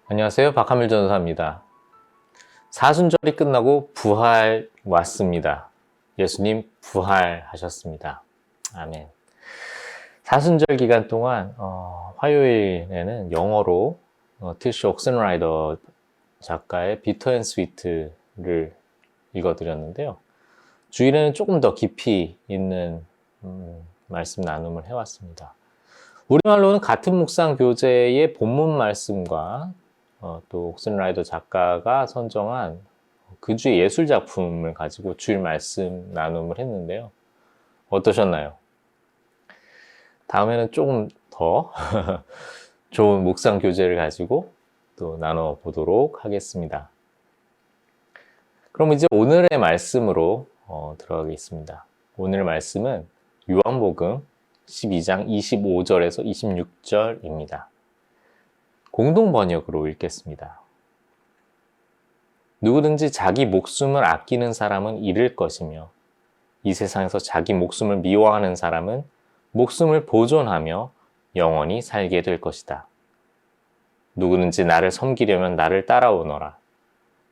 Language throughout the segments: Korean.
안녕하세요. 박하밀 전도사입니다. 사순절이 끝나고 부활 왔습니다. 예수님 부활하셨습니다. 아멘. 사순절 기간 동안 화요일에는 영어로 티시 옥슨라이더 작가의 비터 앤 스위트를 읽어드렸는데요. 주일에는 조금 더 깊이 있는 말씀 나눔을 해왔습니다. 우리말로는 같은 묵상 교재의 본문 말씀과 또 옥슨라이더 작가가 선정한 그 주의 예술 작품을 가지고 주일 말씀 나눔을 했는데요. 어떠셨나요? 다음에는 조금 더 좋은 묵상 교재를 가지고 또 나눠보도록 하겠습니다. 그럼 이제 오늘의 말씀으로 들어가겠습니다. 오늘 말씀은 요한복음 12장 25절에서 26절입니다. 공동 번역으로 읽겠습니다. 누구든지 자기 목숨을 아끼는 사람은 잃을 것이며 이 세상에서 자기 목숨을 미워하는 사람은 목숨을 보존하며 영원히 살게 될 것이다. 누구든지 나를 섬기려면 나를 따라오너라.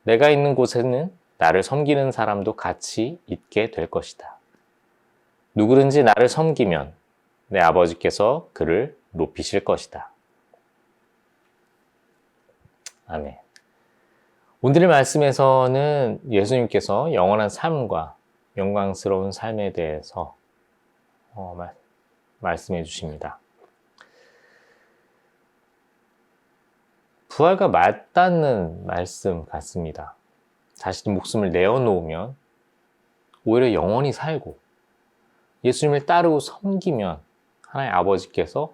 내가 있는 곳에는 나를 섬기는 사람도 같이 있게 될 것이다. 누구든지 나를 섬기면 내 아버지께서 그를 높이실 것이다. 아멘. 오늘의 말씀에서는 예수님께서 영원한 삶과 영광스러운 삶에 대해서 말씀해 주십니다. 부활과 맞닿는 말씀 같습니다. 자신의 목숨을 내어놓으면 오히려 영원히 살고 예수님을 따르고 섬기면 하나님 아버지께서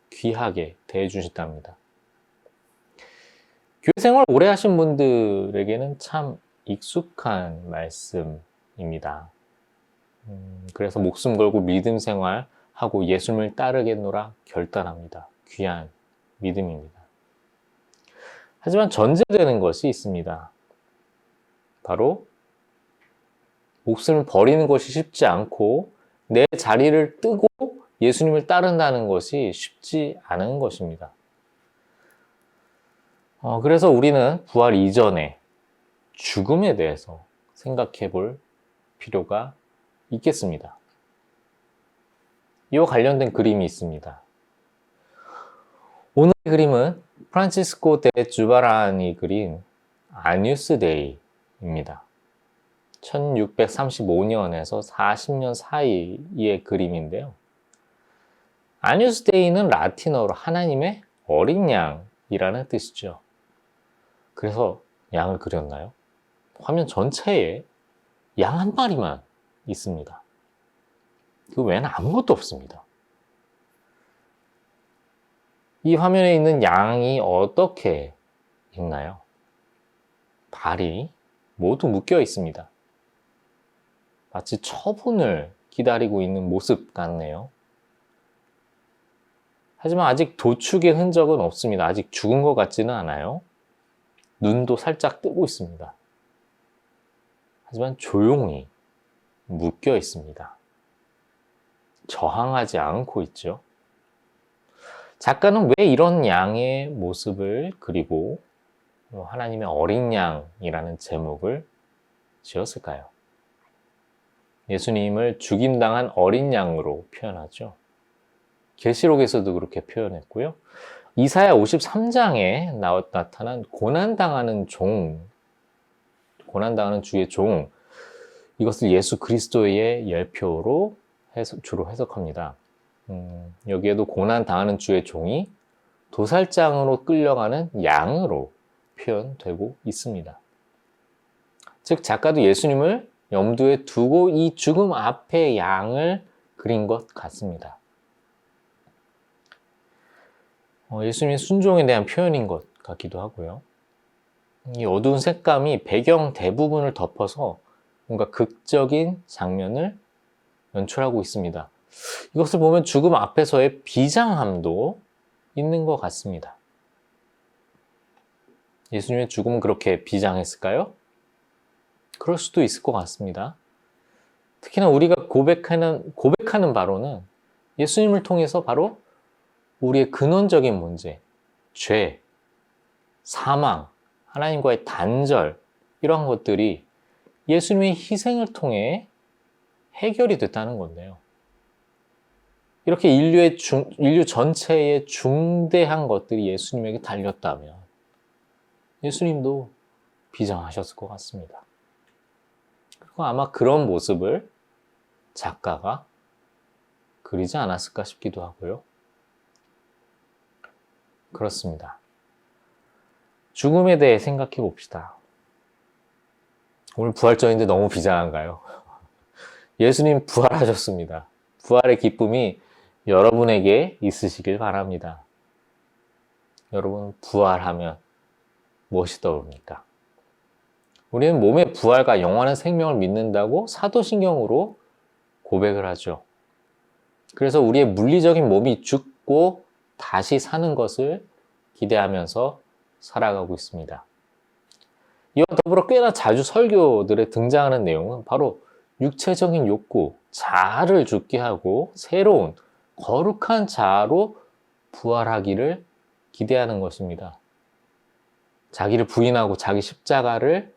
귀하게 대해주신답니다. 교회 생활 오래 하신 분들에게는 참 익숙한 말씀입니다. 그래서 목숨 걸고 믿음 생활하고 예수님을 따르겠노라 결단합니다. 귀한 믿음입니다. 하지만 전제되는 것이 있습니다. 바로 목숨을 버리는 것이 쉽지 않고 내 자리를 뜨고 예수님을 따른다는 것이 쉽지 않은 것입니다. 그래서 우리는 부활 이전에 죽음에 대해서 생각해 볼 필요가 있겠습니다. 이와 관련된 그림이 있습니다. 오늘의 그림은 프란치스코 데 주바란이 그린 아뉴스 데이입니다. 1635년에서 40년 사이의 그림인데요. 아뉴스 데이는 라틴어로 하나님의 어린 양이라는 뜻이죠. 그래서 양을 그렸나요? 화면 전체에 양 한 마리만 있습니다. 그 외에는 아무것도 없습니다. 이 화면에 있는 양이 어떻게 있나요? 발이 모두 묶여 있습니다. 마치 처분을 기다리고 있는 모습 같네요. 하지만 아직 도축의 흔적은 없습니다. 아직 죽은 것 같지는 않아요. 눈도 살짝 뜨고 있습니다. 하지만 조용히 묶여 있습니다. 저항하지 않고 있죠. 작가는 왜 이런 양의 모습을 그리고 하나님의 어린 양이라는 제목을 지었을까요? 예수님을 죽임당한 어린 양으로 표현하죠. 계시록에서도 그렇게 표현했고요. 이사야 53장에 나타난 고난당하는 주의 종, 이것을 예수 그리스도의 예표로 주로 해석합니다. 여기에도 고난당하는 주의 종이 도살장으로 끌려가는 양으로 표현되고 있습니다. 즉 작가도 예수님을 염두에 두고 이 죽음 앞에 양을 그린 것 같습니다. 예수님의 순종에 대한 표현인 것 같기도 하고요. 이 어두운 색감이 배경 대부분을 덮어서 뭔가 극적인 장면을 연출하고 있습니다. 이것을 보면 죽음 앞에서의 비장함도 있는 것 같습니다. 예수님의 죽음은 그렇게 비장했을까요? 그럴 수도 있을 것 같습니다. 특히나 우리가 고백하는 바로는 예수님을 통해서 바로 우리의 근원적인 문제, 죄, 사망, 하나님과의 단절, 이러한 것들이 예수님의 희생을 통해 해결이 됐다는 건데요. 이렇게 인류 전체의 중대한 것들이 예수님에게 달렸다면 예수님도 비장하셨을 것 같습니다. 그리고 아마 그런 모습을 작가가 그리지 않았을까 싶기도 하고요. 그렇습니다. 죽음에 대해 생각해 봅시다. 오늘 부활절인데 너무 비장한가요? 예수님 부활하셨습니다. 부활의 기쁨이 여러분에게 있으시길 바랍니다. 여러분, 부활하면 무엇이 떠오릅니까? 우리는 몸의 부활과 영원한 생명을 믿는다고 사도신경으로 고백을 하죠. 그래서 우리의 물리적인 몸이 죽고 다시 사는 것을 기대하면서 살아가고 있습니다. 이와 더불어 꽤나 자주 설교들에 등장하는 내용은 바로 육체적인 욕구, 자아를 죽게 하고 새로운 거룩한 자아로 부활하기를 기대하는 것입니다. 자기를 부인하고 자기 십자가를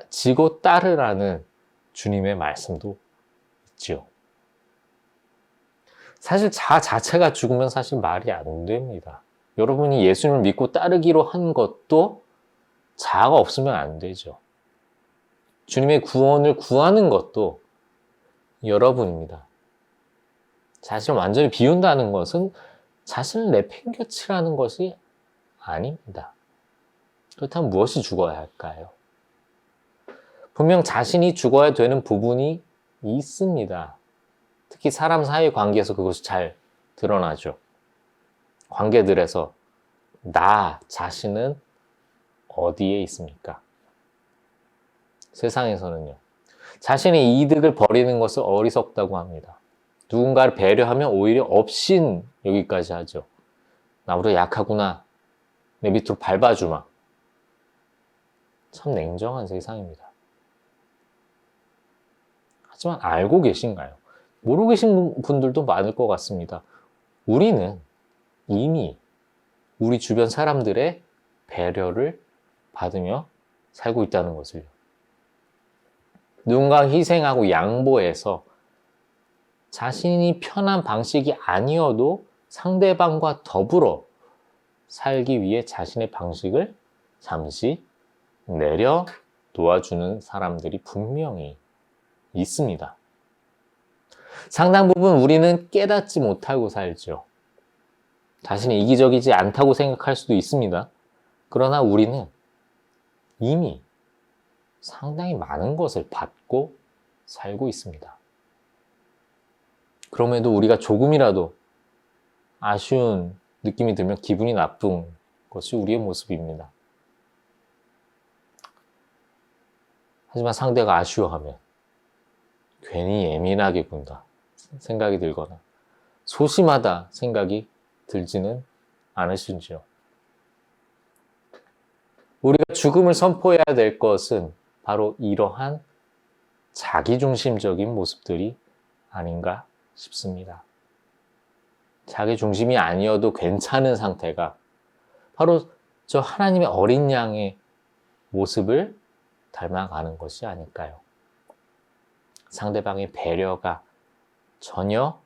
지고 따르라는 주님의 말씀도 있죠. 사실 자아 자체가 죽으면 사실 말이 안 됩니다. 여러분이 예수님을 믿고 따르기로 한 것도 자아가 없으면 안 되죠. 주님의 구원을 구하는 것도 여러분입니다. 자신을 완전히 비운다는 것은 자신을 내팽겨치라는 것이 아닙니다. 그렇다면 무엇이 죽어야 할까요? 분명 자신이 죽어야 되는 부분이 있습니다. 특히 사람 사이 관계에서 그것이 잘 드러나죠. 관계들에서 나 자신은 어디에 있습니까? 세상에서는요. 자신의 이득을 버리는 것을 어리석다고 합니다. 누군가를 배려하면 오히려 업신 여기까지 하죠. 나보다 약하구나. 내 밑으로 밟아주마. 참 냉정한 세상입니다. 하지만 알고 계신가요? 모르고 계신 분들도 많을 것 같습니다. 우리는 이미 우리 주변 사람들의 배려를 받으며 살고 있다는 것을요. 누군가 희생하고 양보해서 자신이 편한 방식이 아니어도 상대방과 더불어 살기 위해 자신의 방식을 잠시 내려 놓아주는 사람들이 분명히 있습니다. 상당 부분 우리는 깨닫지 못하고 살죠. 자신이 이기적이지 않다고 생각할 수도 있습니다. 그러나 우리는 이미 상당히 많은 것을 받고 살고 있습니다. 그럼에도 우리가 조금이라도 아쉬운 느낌이 들면 기분이 나쁜 것이 우리의 모습입니다. 하지만 상대가 아쉬워하면 괜히 예민하게 군다 생각이 들거나 소심하다 생각이 들지는 않으신지요? 우리가 죽음을 선포해야 될 것은 바로 이러한 자기중심적인 모습들이 아닌가 싶습니다. 자기중심이 아니어도 괜찮은 상태가 바로 저 하나님의 어린 양의 모습을 닮아가는 것이 아닐까요? 상대방의 배려가 전혀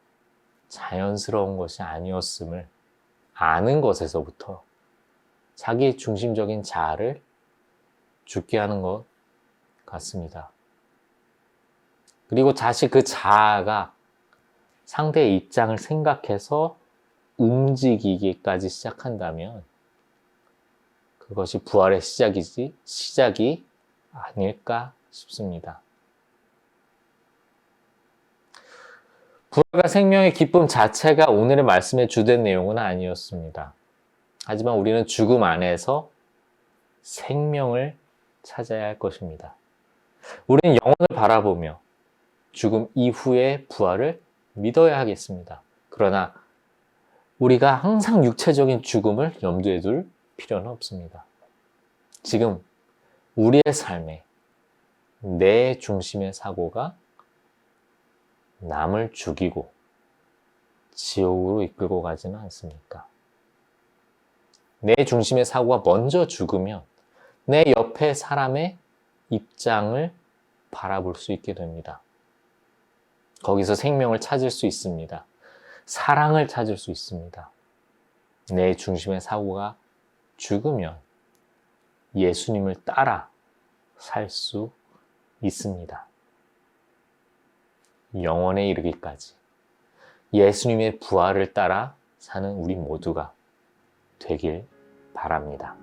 자연스러운 것이 아니었음을 아는 것에서부터 자기 중심적인 자아를 죽게 하는 것 같습니다. 그리고 다시 그 자아가 상대의 입장을 생각해서 움직이기까지 시작한다면 그것이 부활의 시작이 아닐까 싶습니다. 부활과 생명의 기쁨 자체가 오늘의 말씀의 주된 내용은 아니었습니다. 하지만 우리는 죽음 안에서 생명을 찾아야 할 것입니다. 우리는 영혼을 바라보며 죽음 이후의 부활을 믿어야 하겠습니다. 그러나 우리가 항상 육체적인 죽음을 염두에 둘 필요는 없습니다. 지금 우리의 삶에 내 중심의 사고가 남을 죽이고 지옥으로 이끌고 가지는 않습니까? 내 중심의 사고가 먼저 죽으면 내 옆에 사람의 입장을 바라볼 수 있게 됩니다. 거기서 생명을 찾을 수 있습니다. 사랑을 찾을 수 있습니다. 내 중심의 사고가 죽으면 예수님을 따라 살 수 있습니다. 영원에 이르기까지 예수님의 부활을 따라 사는 우리 모두가 되길 바랍니다.